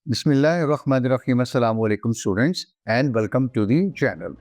बिस्मिल्लाहिर्रहमानिर्रहीम अस्सलाम वालेकुम students and welcome to the channel.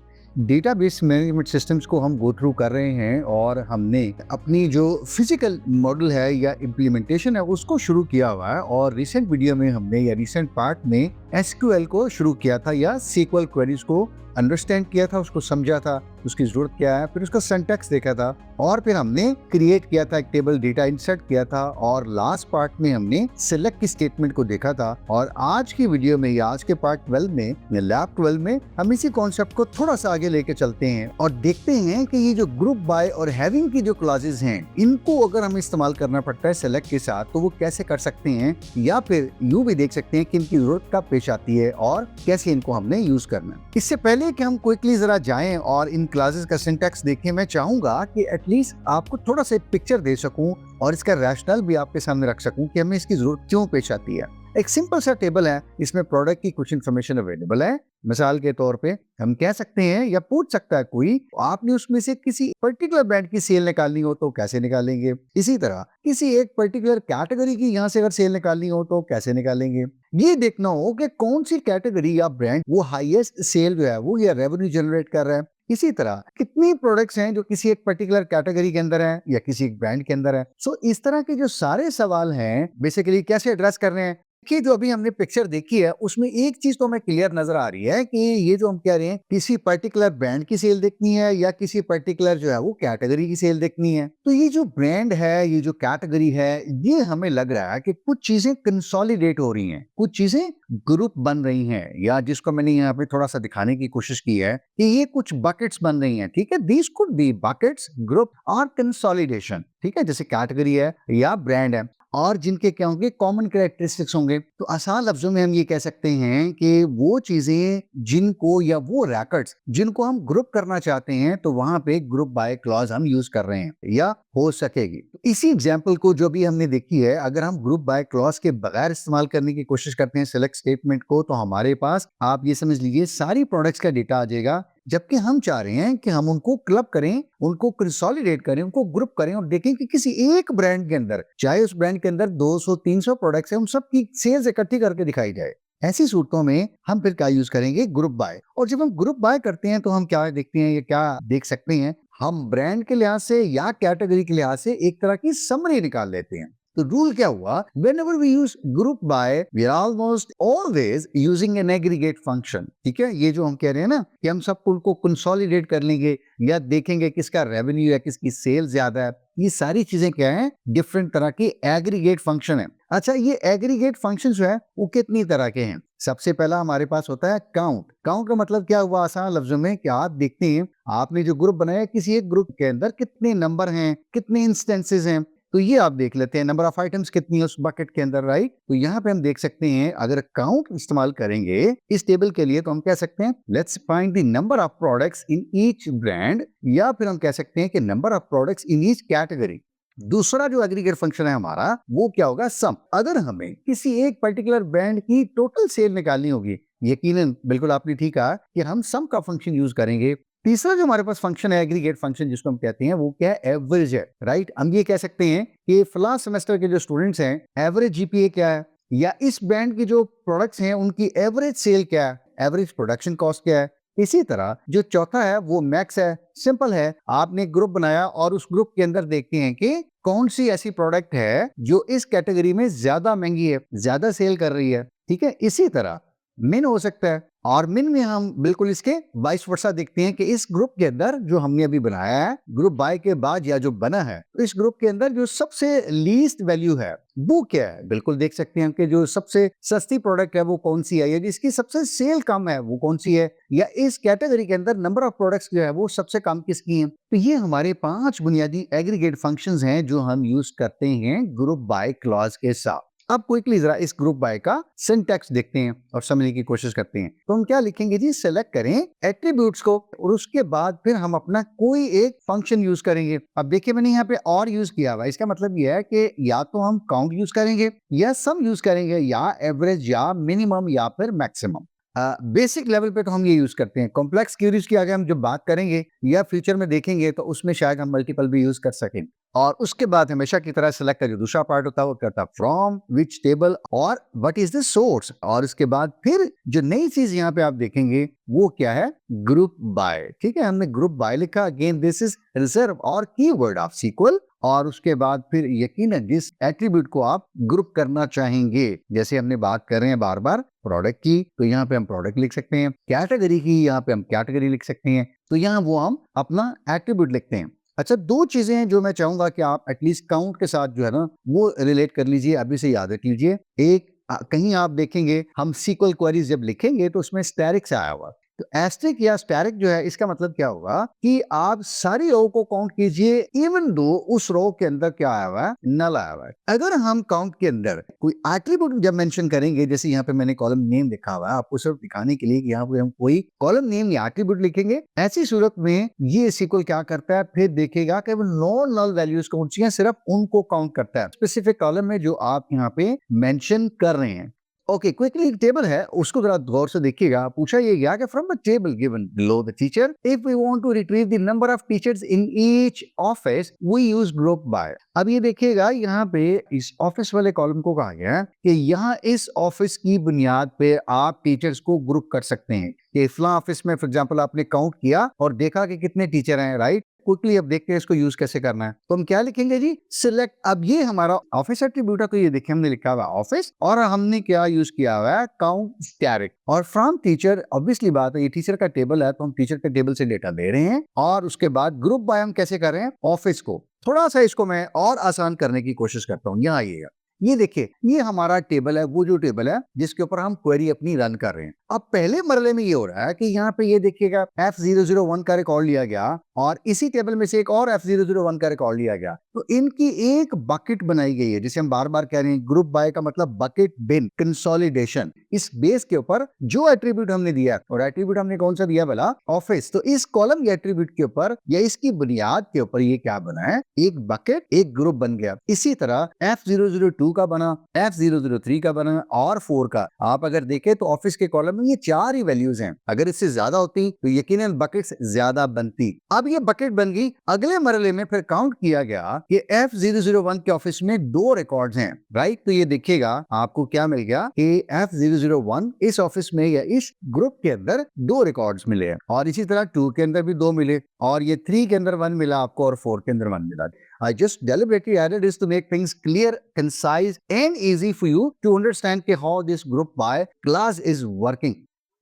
Database management systems को हम गो थ्रू कर रहे हैं और हमने अपनी जो फिजिकल मॉडल है या इम्प्लीमेंटेशन है उसको शुरू किया हुआ है। और रिसेंट वीडियो में हमने या रिसेंट पार्ट में एसक्यूएल को शुरू किया था या सीक्वल क्वेरीज को अंडरस्टैंड किया था, उसको समझा था, उसकी जरूरत क्या है, फिर उसका सिंटैक्स देखा था और फिर हमने क्रिएट किया था एक टेबल, डेटा इंसर्ट किया था और लास्ट पार्ट में हमने सिलेक्ट की स्टेटमेंट को देखा था। और आज की वीडियो में या आज के पार्ट 12 में या लैब 12 में हम इसी कॉन्सेप्ट को थोड़ा सा आगे लेके चलते हैं और देखते हैं कि ये जो ग्रुप बाय और हैविंग की जो क्लॉजेज हैं इनको अगर हमें इस्तेमाल करना पड़ता है सिलेक्ट के साथ तो वो कैसे कर सकते हैं, या फिर यूं भी देख सकते हैं कि इनकी जरूरत कब पेश आती है और कैसे इनको हमने यूज करना है। इससे पहले कि हम क्विकली जरा जाएं और इन क्लासेस का सिंटैक्स देखें, मैं चाहूंगा कि एटलीस्ट आपको थोड़ा सा पिक्चर दे सकूं और इसका रैशनल भी आपके सामने रख सकूं कि हमें इसकी जरूरत क्यों पेश आती है। एक सिंपल सा टेबल है, इसमें प्रोडक्ट की कुछ इन्फॉर्मेशन अवेलेबल है। मिसाल के तौर पे हम कह सकते हैं या पूछ सकता है कोई, आपने उसमें से किसी पर्टिकुलर ब्रांड की सेल निकालनी हो तो कैसे निकालेंगे। इसी तरह किसी एक पर्टिकुलर कैटेगरी की यहाँ से अगर सेल निकालनी हो तो कैसे निकालेंगे। ये देखना हो कि कौन सी कैटेगरी या ब्रांड वो हाईएस्ट सेल जो है वो या रेवेन्यू जनरेट कर रहा है। इसी तरह कितनी प्रोडक्ट्स हैं जो किसी एक पर्टिकुलर कैटेगरी के अंदर हैं या किसी एक ब्रांड के अंदर है। सो इस तरह के जो सारे सवाल हैं बेसिकली कैसे एड्रेस कर रहे हैं कि जो अभी हमने पिक्चर देखी है उसमें एक चीज तो हमें क्लियर नजर आ रही है कि ये जो हम कह रहे हैं किसी पर्टिकुलर ब्रांड की सेल देखनी है या किसी पर्टिकुलर जो है वो कैटेगरी की सेल देखनी है। तो ये जो ब्रांड है, ये जो कैटेगरी है, ये हमें लग रहा है कि कुछ चीजें कंसोलिडेट हो रही हैं, कुछ चीजें ग्रुप बन रही हैं, या जिसको मैंने यहाँ पे थोड़ा सा दिखाने की कोशिश की है कि ये कुछ बकेट्स बन रही हैं। ठीक है, these could be buckets, group और कंसोलिडेशन। ठीक है, जैसे कैटेगरी है या ब्रांड है और जिनके क्या होंगे कॉमन कैरेक्टरिस्टिक्स होंगे। तो आसान लफ्जों में हम ये कह सकते हैं कि वो चीजें जिनको या वो रैकेट्स जिनको हम ग्रुप करना चाहते हैं तो वहां पे ग्रुप बाय क्लॉज हम यूज कर रहे हैं या हो सकेगी। तो इसी एग्जाम्पल को जो भी हमने देखी है, अगर हम ग्रुप बाय क्लॉज के बगैर इस्तेमाल करने की कोशिश करते हैं सिलेक्ट स्टेटमेंट को, तो हमारे पास आप ये समझ लीजिए सारी प्रोडक्ट्स का डेटा आ जाएगा, जबकि हम चाह रहे हैं कि हम उनको क्लब करें, उनको कंसोलिडेट करें, उनको ग्रुप करें और देखें कि किसी एक ब्रांड के अंदर, चाहे उस ब्रांड के अंदर 200-300 प्रोडक्ट्स हैं, उन सब की सेल्स इकट्ठी करके दिखाई जाए। ऐसी सूरतों में हम फिर क्या यूज करेंगे, ग्रुप बाय। और जब हम ग्रुप बाय करते हैं तो हम क्या देखते हैं या क्या देख सकते हैं, हम ब्रांड के लिहाज से या कैटेगरी के लिहाज से एक तरह की समरी निकाल लेते हैं। तो रूल क्या हुआ, whenever we use group by we are almost always using an aggregate function। ठीक है, ये जो हम कह रहे हैं ना कि हम सबको उनको कंसोलिडेट कर लेंगे या देखेंगे किसका रेवेन्यू है, किसकी सेल ज्यादा है, ये सारी चीजें क्या है, डिफरेंट तरह की एग्रीगेट फंक्शन है। अच्छा, ये एग्रीगेट फंक्शन जो है वो कितनी तरह के हैं। सबसे पहला हमारे पास होता है काउंट। काउंट का मतलब क्या हुआ, आसान लफ्जों में कि आप देखते हैं आपने जो ग्रुप बनाया किसी एक ग्रुप के अंदर कितने नंबर हैं, कितने इंस्टेंसेस हैं, तो ये आप देख लेते हैं नंबर ऑफ आइटम्स कितनी है उस बकेट के अंदर, राइट। तो यहाँ पे हम देख सकते हैं अगर काउंट इस्तेमाल करेंगे इस टेबल के लिए तो हम कह सकते हैं let's find the number of products in each brand, या फिर हम कह सकते हैं कि number of products in each category. दूसरा जो एग्रीगेट फंक्शन है हमारा वो क्या होगा, सम। अगर हमें किसी एक पर्टिकुलर ब्रांड की टोटल सेल निकालनी होगी, यकीनन बिल्कुल आपने ठीक कहा कि हम सम का फंक्शन यूज करेंगे। तीसरा जो हमारे पास फंक्शन है एग्रीगेट फंक्शन जिसको हम कहते हैं वो क्या है, एवरेज है, राइट। हम ये कह सकते हैं कि फला सेमेस्टर के जो स्टूडेंट्स हैं एवरेज जीपीए क्या है, या इस ब्रांड की जो प्रोडक्ट्स हैं उनकी एवरेज सेल क्या है, एवरेज प्रोडक्शन कॉस्ट क्या है। इसी तरह जो चौथा है वो मैक्स है। सिंपल है, आपने एक ग्रुप बनाया और उस ग्रुप के अंदर देखते हैं कि कौन सी ऐसी प्रोडक्ट है जो इस कैटेगरी में ज्यादा महंगी है, ज्यादा सेल कर रही है। ठीक है, इसी तरह मिन हो सकता है और मिन में हम बिल्कुल इसके वाइस वर्सा देखते हैं कि इस ग्रुप के अंदर जो हमने अभी बनाया है ग्रुप बाय के बाद या जो बना है, तो इस ग्रुप के अंदर जो सबसे लीस्ट वैल्यू है वो क्या है, बिल्कुल देख सकते हैं कि जो सबसे सस्ती प्रोडक्ट है वो कौन सी है, या जिसकी सबसे सेल कम है वो कौन सी है, या इस कैटेगरी के अंदर नंबर ऑफ प्रोडक्ट्स जो है वो सबसे कम किसकी है। तो ये हमारे 5 बुनियादी एग्रीगेट फंक्शंस हैं जो हम यूज करते हैं ग्रुप बाय क्लॉज के साथ। अब क्विकली जरा इस ग्रुप बाय का सिंटैक्स देखते हैं और समझने की कोशिश करते हैं। तो हम क्या लिखेंगे जी, सेलेक्ट करें एट्रीब्यूट्स को और उसके बाद फिर हम अपना कोई एक फंक्शन यूज करेंगे। अब देखिए मैंने यहाँ पे और यूज किया हुआ, इसका मतलब यह है कि या तो हम काउंट यूज करेंगे या सम यूज करेंगे या एवरेज या मिनिमम या फिर मैक्सिमम। बेसिक लेवल पे तो हम ये यूज करते हैं। कॉम्प्लेक्स क्यूरीज की आगे हम जब बात करेंगे या फ्यूचर में देखेंगे तो उसमें शायद हम मल्टीपल भी यूज कर सकें। और उसके बाद हमेशा की तरह सेलेक्ट का जो दूसरा पार्ट होता है वो करता है फ्रॉम विच टेबल और व्हाट इज द सोर्स, और उसके बाद फिर जो नई चीज यहाँ पे आप देखेंगे वो क्या है, ग्रुप बाय। ठीक है, हमने ग्रुप बाय लिखा। अगेन दिस इज रिजर्व और कीवर्ड ऑफ SQL। और उसके बाद फिर यकीनन जिस एट्रीब्यूट को आप ग्रुप करना चाहेंगे, जैसे हमने बात कर रहे हैं बार बार प्रोडक्ट की, तो यहाँ पे हम प्रोडक्ट लिख सकते हैं। कैटेगरी की, यहाँ पे हम कैटेगरी लिख सकते हैं। तो यहाँ वो हम अपना एट्रीब्यूट लिखते हैं। अच्छा, दो चीजें हैं जो मैं चाहूंगा कि आप एटलीस्ट काउंट के साथ जो है ना वो रिलेट कर लीजिए, अभी से याद रख लीजिए। एक कहीं आप देखेंगे हम SQL क्वेरीज जब लिखेंगे तो उसमें स्टैरिक आया हुआ, तो एस्टेरिक या स्टैरिक जो है इसका मतलब क्या होगा कि आप सारी रो को काउंट कीजिए इवन दो उस रो के अंदर क्या आया हुआ है, नल आया हुआ है। अगर हम काउंट के अंदर कोई एट्रीब्यूट जब मेंशन करेंगे, जैसे यहाँ पे मैंने कॉलम नेम लिखा हुआ है आपको सिर्फ दिखाने के लिए कि यहाँ पे हम कोई कॉलम नेम या एट्रीब्यूट लिखेंगे, ऐसी सूरत में ये SQL क्या करता है, फिर देखेगा कि नॉन नल वैल्यूज कौन सी हैं, सिर्फ उनको काउंट करता है स्पेसिफिक कॉलम में जो आप यहाँ पे मेंशन कर रहे हैं। ओके, क्विकली टेबल है उसको जरा गौर से देखिएगा। पूछा ये गया कि from the table given below the teacher if we want to retrieve the number of teachers in each office we use group by. अब ये देखिएगा यहाँ पे इस ऑफिस वाले कॉलम को कहा गया है कि यहाँ इस ऑफिस की बुनियाद पे आप टीचर्स को ग्रुप कर सकते हैं कि इस्लाम ऑफिस में फॉर एग्जांपल आपने काउंट किया और देखा कि कितने टीचर हैं, राइट। क्विकली अब देखते हैं इसको यूज कैसे करना है। तो हम क्या लिखेंगे जी, सिलेक्ट। अब ये हमारा ऑफिस एट्रीब्यूट है, तो ये देखिए हमने लिखा हुआ ऑफिस और हमने क्या यूज किया हुआ है, काउंट स्टैरिक। और फ्रॉम टीचर, ऑब्वियसली बात है ये टीचर का टेबल है तो हम टीचर के टेबल से डेटा दे रहे हैं। और उसके बाद ग्रुप बाय हम कैसे कर रहे हैं, ऑफिस को। थोड़ा सा इसको मैं और आसान करने की कोशिश करता हूँ। यहाँ आइएगा, ये देखिए ये हमारा टेबल है, वो जो टेबल है जिसके ऊपर हम क्वेरी अपनी रन कर रहे हैं। अब पहले मरले में ये हो रहा है कि यहाँ पे ये देखिएगा F001 का रिकॉर्ड लिया गया और इसी टेबल में से एक और F001 का रिकॉर्ड लिया गया, तो इनकी एक बकेट बनाई गई है, जिसे हम बार बार कह रहे हैं ग्रुप बाय का मतलब बकेट बिन कंसोलिडेशन। इस बेस के ऊपर जो एट्रीब्यूट हमने दिया, और एट्रीब्यूट हमने कौन सा दिया भला, ऑफिस, तो इस कॉलम या एट्रीब्यूट के ऊपर या इसकी बुनियाद के ऊपर ये क्या बना है, एक बकेट, एक ग्रुप बन गया। इसी तरह F002 का बना, F003 का बना और 4 का। आप अगर देखें तो ऑफिस के कॉलम में ये 4 ही वैल्यूज हैं, अगर इससे ज्यादा होती तो यकीनन बकेट्स ज्यादा बनती। अब ये बकेट बन गई। अगले मरले में फिर काउंट किया गया कि F001 के ऑफिस में 2 रिकॉर्ड्स हैं, राइट। तो ये देखिएगा आपको क्या मिल गया कि F001 इस ऑफिस में या इस ग्रुप के अंदर 2 रिकॉर्ड्स मिले हैं, और इसी तरह 2 के अंदर भी 2 मिले, और ये 3 के अंदर 1 मिला आपको, और 4 के अंदर 1 मिला। I just deliberately added this to make things clear, concise and easy for you to understand how this group by class is working.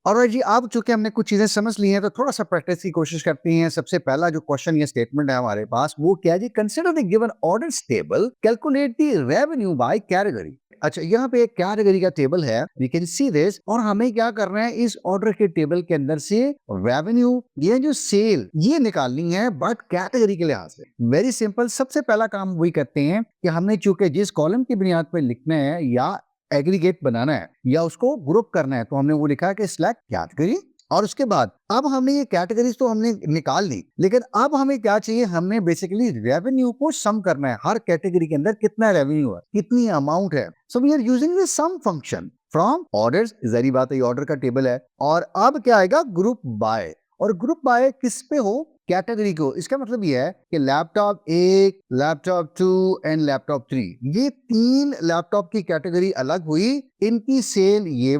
और जी अब चूंकि हमने कुछ चीजें समझ ली हैं तो थोड़ा सा प्रैक्टिस की कोशिश करते हैं। सबसे पहला जो क्वेश्चन या स्टेटमेंट है हमारे पास वो क्या है जी, consider the given orders table, calculate the revenue by category. अच्छा, यहाँ पे एक कैटेगरी का टेबल है, वी कैन सी दिस, और हमें क्या करना है, इस ऑर्डर के टेबल के अंदर से रेवेन्यू, ये जो सेल, ये निकालनी है बट कैटेगरी के लिहाज से। वेरी सिंपल, सबसे पहला काम वही करते हैं कि हमने चूंकि जिस कॉलम की बुनियाद पर लिखना है या एग्रीगेट बनाना है या उसको ग्रुप करना है, तो हमने वो लिखा है कि सिलेक्ट कैटेगरी। और उसके बाद अब हमने ये कैटेगरीज तो हमने निकाल ली, लेकिन अब हमें क्या चाहिए, हमने बेसिकली रेवेन्यू को सम करना है। हर कैटेगरी के अंदर कितना रेवेन्यू है, कितनी अमाउंट है। So we are using the sum function from orders. जारी बात है, ये ऑर्डर का टेबल है। और अब क्या आएगा, ग्रुप बाय। और ग्रुप बाय किस पे हो, कैटेगरी को। इसका मतलब ये है कि लैपटॉप 1, लैपटॉप 2 एंड लैपटॉप 3, ये 3 लैपटॉप की कैटेगरी अलग हुई, इनकी सेल ये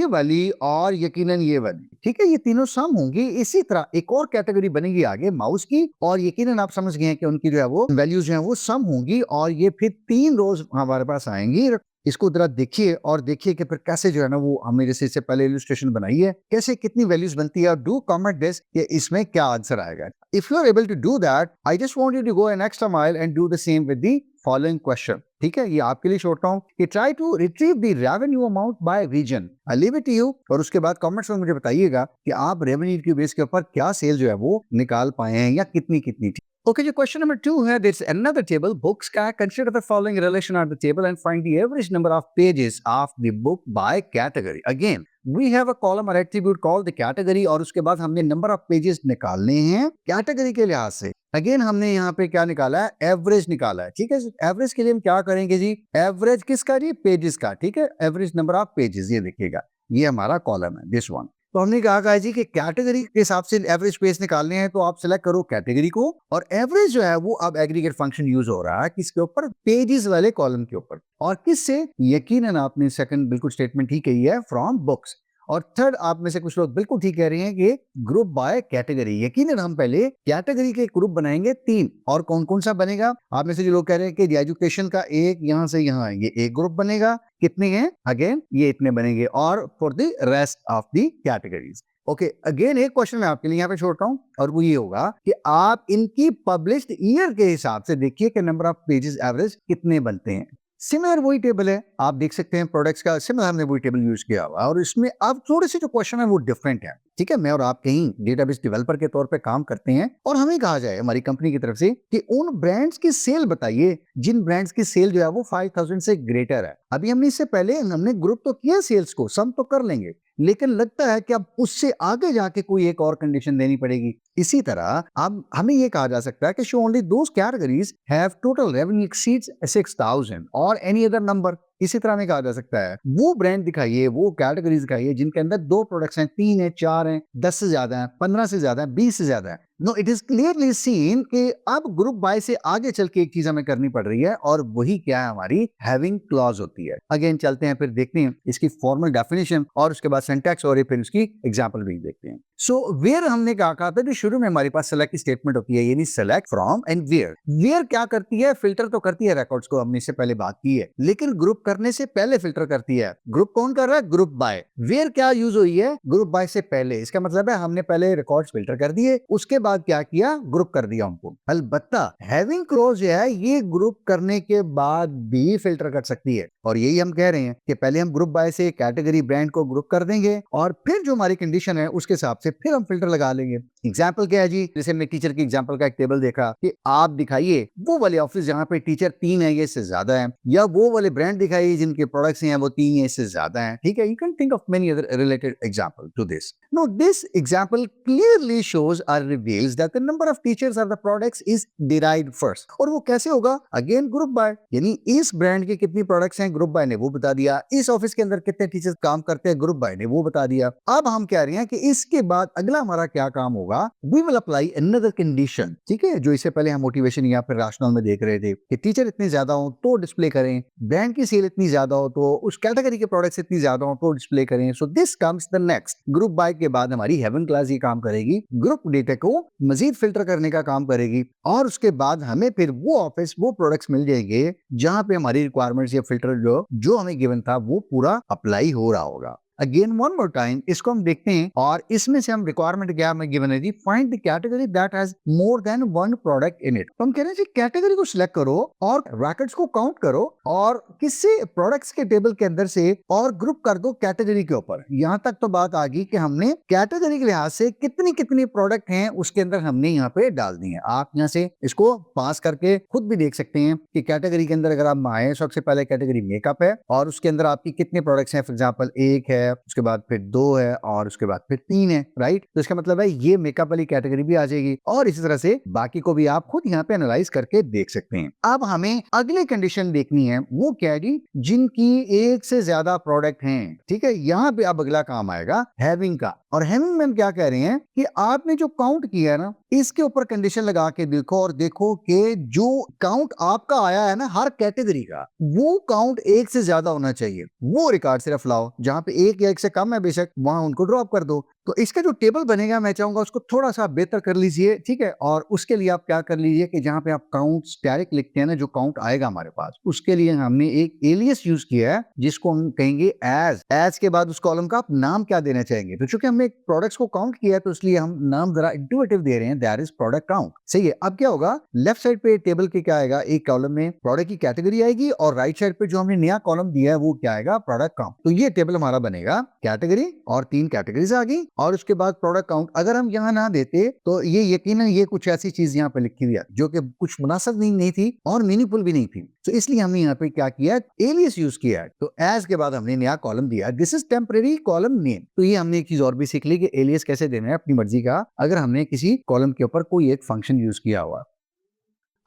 वाली और यकीनन ये वाली, ठीक है, ये तीनों सम होंगी। इसी तरह एक और कैटेगरी बनेगी आगे माउस की, और यकीनन आप समझ गए हैं कि उनकी जो है वो वैल्यूज जो है वो सम होंगी, और ये फिर 3 रोज हमारे पास आएंगी। इसको जरा देखिए और देखिए कि फिर कैसे जो है ना वो हमने जैसे इससे पहले इलस्ट्रेशन बनाई है, कैसे कितनी वैल्यूज बनती है। और डू कमेंट दिस कि इसमें क्या आंसर आएगा। If you are able to do that, I just want you to go an extra mile and do the same with the following question. ठीक है, ये आपके लिए छोड़ता हूँ कि try to retrieve the revenue amount by region. I leave it to you. और उसके बाद कमेंट्स में मुझे बताइएगा कि आप रेवेन्यू के बेस के ऊपर क्या सेल जो है वो निकाल पाए हैं या कितनी। Okay, जी क्वेश्चन नंबर 2 है, there's another table, books का। Consider the following relation at the table and find the average number of pages of the book by category. Again, we have a column or attribute called the category, और उसके बाद हमने number of pages निकालने हैं category के लिहाज से। Again हमने यहाँ पे क्या निकाला है, एवरेज निकाला है। ठीक है, एवरेज के लिए हम क्या करेंगे जी, एवरेज किसका जी, पेजेस का। ठीक है, एवरेज नंबर ऑफ पेजेस, ये देखिएगा ये हमारा कॉलम है, दिस वन। तो हमने कहा जी कि कैटेगरी के हिसाब से एवरेज पेज निकालने हैं, तो आप सिलेक्ट करो कैटेगरी को, और एवरेज जो है वो अब एग्रीगेट फंक्शन यूज हो रहा है किसके ऊपर, पेजेस वाले कॉलम के ऊपर। और किससे, यकीनन आपने सेकंड बिल्कुल स्टेटमेंट ठीक कही है, फ्रॉम बुक्स। और थर्ड, आप में से कुछ लोग बिल्कुल ठीक कह रहे हैं कि ग्रुप बाय कैटेगरी। यकीनन हम पहले कैटेगरी के ग्रुप बनाएंगे 3, और कौन कौन सा बनेगा। आप में से जो लोग कह रहे हैं कि एजुकेशन का एक यहां से यहां ये एक ग्रुप बनेगा, कितने हैं, अगेन ये इतने बनेंगे, और for the rest of the categories. Okay, again एक क्वेश्चन मैं आपके लिए यहाँ पे छोड़ता हूँ, और वो ये होगा कि आप इनकी पब्लिश्ड ईयर के हिसाब से देखिए कि नंबर ऑफ पेजेस एवरेज कितने बनते हैं। सिमिलर वही टेबल है, आप देख सकते हैं प्रोडक्ट्स का सिमिलर हमने वही टेबल यूज किया हुआ, और इसमें अब थोड़े से जो क्वेश्चन है वो डिफरेंट है। ठीक है, मैं और आप कहीं डेटाबेस डेवलपर के तौर पे काम करते हैं, और हमें कहा जाए हमारी कंपनी की तरफ से कि उन ब्रांड्स की सेल बताइए जिन ब्रांड्स की सेल जो है वो 5000 से ग्रेटर है। अभी हमने इससे पहले हमने ग्रुप तो किया सेल्स को, सम तो कर लेंगे, लेकिन लगता है कि अब उससे आगे जाके कोई एक और कंडीशन देनी पड़ेगी। इसी तरह अब हमें यह कहा जा सकता है कि show only those categories have total revenue exceeds 6000 और एनी अदर नंबर। इसी तरह में कहा जा सकता है वो ब्रांड दिखाइए, वो कैटेगरीज दिखाइए जिनके अंदर 2 प्रोडक्ट्स हैं, 3 है, 4 हैं, 10 से ज्यादा है, 15 से ज्यादा है, 20 से ज्यादा है। No, it is clearly seen कि अब ग्रुप बाय से आगे चल के एक चीज हमें करनी पड़ रही है, और वही क्या है, हमारी हैविंग क्लॉज होती है। अगेन चलते हैं, फिर देखते हैं इसकी फॉर्मल डेफिनेशन, और उसके बाद सिंटैक्स, और फिर उसकी एग्जांपल भी देखते हैं। सो वेयर हमने कहा था कि शुरू में हमारे पास सेलेक्ट की स्टेटमेंट होती है, यानी select from and where. Where क्या करती है, फिल्टर तो करती है रिकॉर्ड्स को, हमने इससे पहले बात की है, लेकिन ग्रुप करने से पहले फिल्टर करती है। ग्रुप कौन कर रहा है, ग्रुप बाय। वेयर क्या यूज हुई है, ग्रुप बाय से पहले। इसका मतलब है हमने पहले रिकॉर्ड्स फिल्टर कर दिए, उसके बाद क्या किया, ग्रुप कर दिया उनको। अलबत्ता हैविंग क्लॉज जो है ये ग्रुप करने के बाद भी फिल्टर कर सकती है, और यही हम कह रहे हैं कि पहले हम ग्रुप बाय से कैटेगरी ब्रांड को ग्रुप कर देंगे, और फिर जो हमारी कंडीशन है उसके हिसाब से फिर हम फिल्टर लगा लेंगे। एग्जाम्पल क्या है जी, जैसे हमने टीचर की एग्जाम्पल का एक टेबल देखा कि आप दिखाइए वो वाले ऑफिस जहां पे टीचर 3 है, ये इससे ज्यादा है, या वो वाले ब्रांड दिखाइए जिनके प्रोडक्ट्स हैं वो 3 है, इससे ज्यादा है। ठीक है, you can think of many other related example to this. No, this example clearly shows और reveals that the number of teachers और the products is derived first. और वो कैसे होगा, अगेन ग्रुप बाय, यानी इस ब्रांड के कितनी प्रोडक्ट्स हैं, ग्रुप बाय ने वो बता दिया, इस ऑफिस के अंदर कितने टीचर्स काम करते हैं, ग्रुप बाय ने वो बता दिया। अब हम कह रहे हैं कि इसके बाद अगला हमारा क्या काम होगा, we will apply another condition. ठीक है, जो इससे पहले हम मोटिवेशन या फिर रैशनल में देख रहे थे कि टीचर इतने ज्यादा हो तो डिस्प्ले करें, ब्रांड की सेल इतनी ज्यादा हो तो उस कैटेगरी के प्रोडक्ट्स इतनी ज्यादा हो तो डिस्प्ले करें। So this comes the next. Group by के बाद हमारी हेवन क्लास ये काम करेगी, ग्रुप डेटा को मजीद फिल्टर करने का काम करेगी, और उसके बाद हमें फिर वो ऑफिस वो प्रोडक्ट्स मिल जाएंगे जहां पे हमारी रिक्वायरमेंट्स या फिल्टर जो हमें गिवन था वो पूरा अप्लाई हो रहा होगा। अगेन वन मोर टाइम इसको हम देखते हैं, और इसमें से हम रिक्वायरमेंट क्या हमें गिवन है जी, find the category that has more than one product in it. तो हम कह रहे हैं जी कैटेगरी को सिलेक्ट करो और ब्रैकेट्स को काउंट करो, और किससे, प्रोडक्ट्स के टेबल के अंदर से, और ग्रुप कर दो कैटेगरी के ऊपर। यहां तक तो बात आ गई कि हमने कैटेगरी के लिहाज से कितनी कितनी प्रोडक्ट हैं उसके अंदर हमने यहाँ पे डाल दी है। आप यहाँ से इसको पास करके खुद भी देख सकते हैं कि कैटेगरी के अंदर अगर आप आए, सबसे पहले कैटेगरी मेकअप है, और उसके अंदर आपकी कितने प्रोडक्ट्स हैं, फॉर एग्जांपल 1 है, उसके बाद फिर 2 है, और उसके बाद फिर 3 है, राइट। तो इसका मतलब है ये मेकअप वाली कैटेगरी भी आ जाएगी, और इसी तरह से बाकी को भी आप खुद यहाँ पे एनालाइज करके देख सकते हैं। अब हमें अगली कंडीशन देखनी है, वो क्या है, जिनकी 1 से ज्यादा प्रोडक्ट हैं। ठीक है, यहाँ पे अब अगला काम आएगा हैविंग का, और हैविंग में हम क्या कह रहे हैं कि आपने जो काउंट किया है ना, इसके ऊपर कंडीशन लगा के देखो, और देखो कि जो काउंट आपका आया है ना हर कैटेगरी का, वो काउंट 1 से ज्यादा होना चाहिए। वो रिकॉर्ड सिर्फ लाओ, जहां पे 1 या 1 से कम है बेशक वहां उनको ड्रॉप कर दो। तो इसका जो टेबल बनेगा मैं चाहूंगा उसको थोड़ा सा बेहतर कर लीजिए। ठीक है, और उसके लिए आप क्या कर लीजिए कि जहां पे आप काउंट डायरेक्ट लिखते हैं ना, जो काउंट आएगा हमारे पास, उसके लिए हमने एक एलियस यूज किया है जिसको हम कहेंगे एज के बाद उस कॉलम का आप नाम क्या देना चाहेंगे। तो चूंकि हमने प्रोडक्ट्स को काउंट किया है तो इसलिए हम नाम जरा इंट्यूटिव दे रहे हैं, दैट इज प्रोडक्ट काउंट। सही है, अब क्या होगा, लेफ्ट साइड पे टेबल के क्या आएगा, एक कॉलम में प्रोडक्ट की कैटेगरी आएगी, और राइट साइड पे जो हमने नया कॉलम दिया है वो क्या आएगा, प्रोडक्ट काउंट। तो ये टेबल हमारा बनेगा कैटेगरी, और 3 कैटेगरीज आ गई, और उसके बाद प्रोडक्ट काउंट। अगर हम यहाँ ना देते तो ये यकीनन ये कुछ ऐसी चीज यहाँ पे लिखी हुई है जो कि कुछ मुनासिब नहीं थी और मीनिंगफुल भी नहीं थी। तो इसलिए हमने यहाँ पे क्या किया, एलियस यूज किया है। तो एज के बाद हमने नया कॉलम दिया, this is temporary column name. तो ये हमने एक चीज और भी सीख ली कि एलियस कैसे देना है अपनी मर्जी का, अगर हमने किसी कॉलम के ऊपर कोई एक फंक्शन यूज किया हुआ।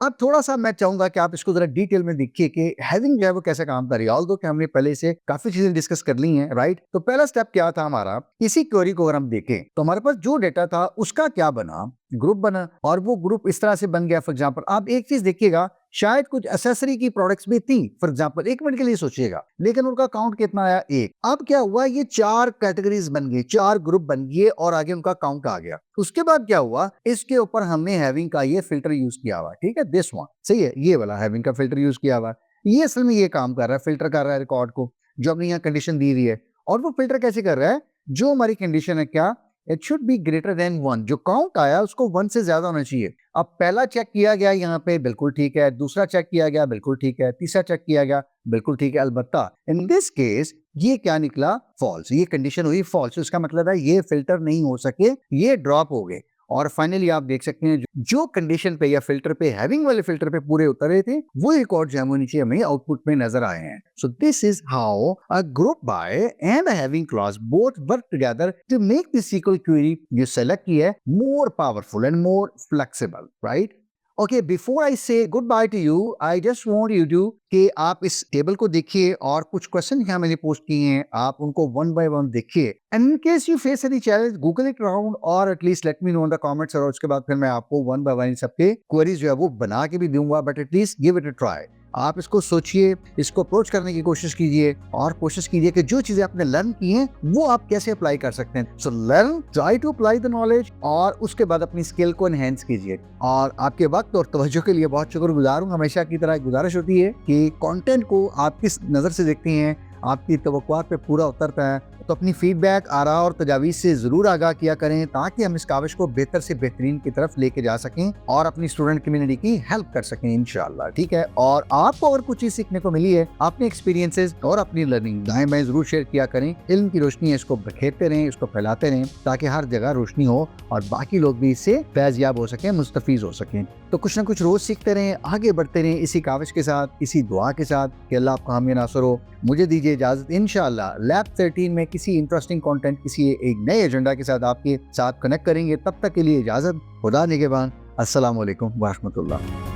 अब थोड़ा सा मैं चाहूंगा कि आप इसको जरा डिटेल में देखिए कि हैविंग जो है वो कैसे काम कर रही है। ऑल्दो कि हमने पहले से काफी चीजें डिस्कस कर ली हैं, राइट। तो पहला स्टेप क्या था हमारा, इसी क्वेरी को अगर हम देखें तो हमारे पास जो डेटा था उसका क्या बना, ग्रुप बना, और वो ग्रुप इस तरह से बन गया। फॉर एग्जाम्पल आप एक चीज देखिएगा, शायद कुछ एसेसरी की प्रोडक्ट्स भी थी, फॉर एग्जाम्पल 1 मिनट के लिए सोचिएगा, लेकिन उनका काउंट कितना आया, 1। अब क्या हुआ, ये 4 कैटेगरीज बन गई, 4 ग्रुप बन गए और आगे उनका काउंट आ गया। उसके बाद क्या हुआ, इसके ऊपर हमने हैविंग का ये फिल्टर यूज किया हुआ, ठीक है, दिस वन, सही है, ये वाला हैविंग का फिल्टर यूज किया हुआ। ये असल में ये काम कर रहा है, फिल्टर कर रहा है रिकॉर्ड को, जो हमने यहाँ कंडीशन दी हुई है। और वो फिल्टर कैसे कर रहा है, जो हमारी कंडीशन है क्या, it should be greater than 1, जो काउंट आया उसको 1 से ज्यादा होना चाहिए। अब पहला चेक किया गया यहाँ पे, बिल्कुल ठीक है, दूसरा चेक किया गया, बिल्कुल ठीक है, तीसरा चेक किया गया, बिल्कुल ठीक है। अलबत्ता इन दिस केस ये क्या निकला, फॉल्स, ये कंडीशन हुई फॉल्स। इसका मतलब है ये फिल्टर नहीं हो सके, ये ड्रॉप हो गए। और फाइनली आप देख सकते हैं जो कंडीशन पे या फिल्टर पे, हैविंग वाले फिल्टर पे पूरे उतरे थे, वो रिकॉर्ड जो है नीचे हमें आउटपुट में नजर आए हैं। So this is how a group by and a having clause both work together to make this SQL query जो सेलेक्ट की है more powerful and more flexible, right. Okay, before I say good bye to you, I just want you to कि आप इस table को देखिए और कुछ क्वेश्चन यहाँ मैंने पोस्ट किए हैं, आप उनको वन बाय वन देखिए। And in case you face any challenge, Google it around और at least let me know in the comments, और उसके बाद फिर मैं आपको वन बाय वन सबके क्वेरीज जो है वो बना के भी दूंगा, but at least give it a try. आप इसको सोचिए, इसको अप्रोच करने की कोशिश कीजिए और कोशिश कीजिए कि जो चीजें आपने लर्न की हैं वो आप कैसे अप्लाई कर सकते हैं। So learn, try to apply the knowledge, और उसके बाद अपनी स्किल को एनहेंस कीजिए। और आपके वक्त और तवज्जो के लिए बहुत शुक्रगुजार हूँ। हमेशा की तरह गुजारिश होती है कि कंटेंट को आप किस नजर से देखते हैं, आपकी तवक्कुआत पे पूरा उतरता है, तो अपनी फीडबैक, आरा और तजावीज़ से ज़रूर आगाह किया करें, ताकि हम इस काविश को बेहतर से बेहतरीन की तरफ लेके जा सकें और अपनी स्टूडेंट कम्युनिटी की हेल्प कर सकें इंशाल्लाह, ठीक है। और आपको अगर कुछ चीज़ सीखने को मिली है, अपने एक्सपीरियंसेस और अपनी लर्निंग दाएं बाएं ज़रूर शेयर किया करें। इल्म की रोशनी है, इसको बखेरते रहें, इसको फैलाते रहें, ताकि हर जगह रोशनी हो और बाकी लोग भी इससे फैज़याब हो सकें, मुस्तफ़ीज़ हो सकें। तो कुछ ना कुछ रोज़ सीखते रहें, आगे बढ़ते रहें इसी काविश के साथ, इसी दुआ के साथ कि अल्लाह आपका हामी नासर हो। मुझे दीजिए इजाज़त, इंशाल्लाह लैब 13 में किसी इंटरेस्टिंग कंटेंट, किसी एक नए एजेंडा के साथ आपके साथ कनेक्ट करेंगे। तब तक के लिए इजाज़त, खुदा निगहबान, अस्सलाम वालेकुम व रहमतुल्लाह।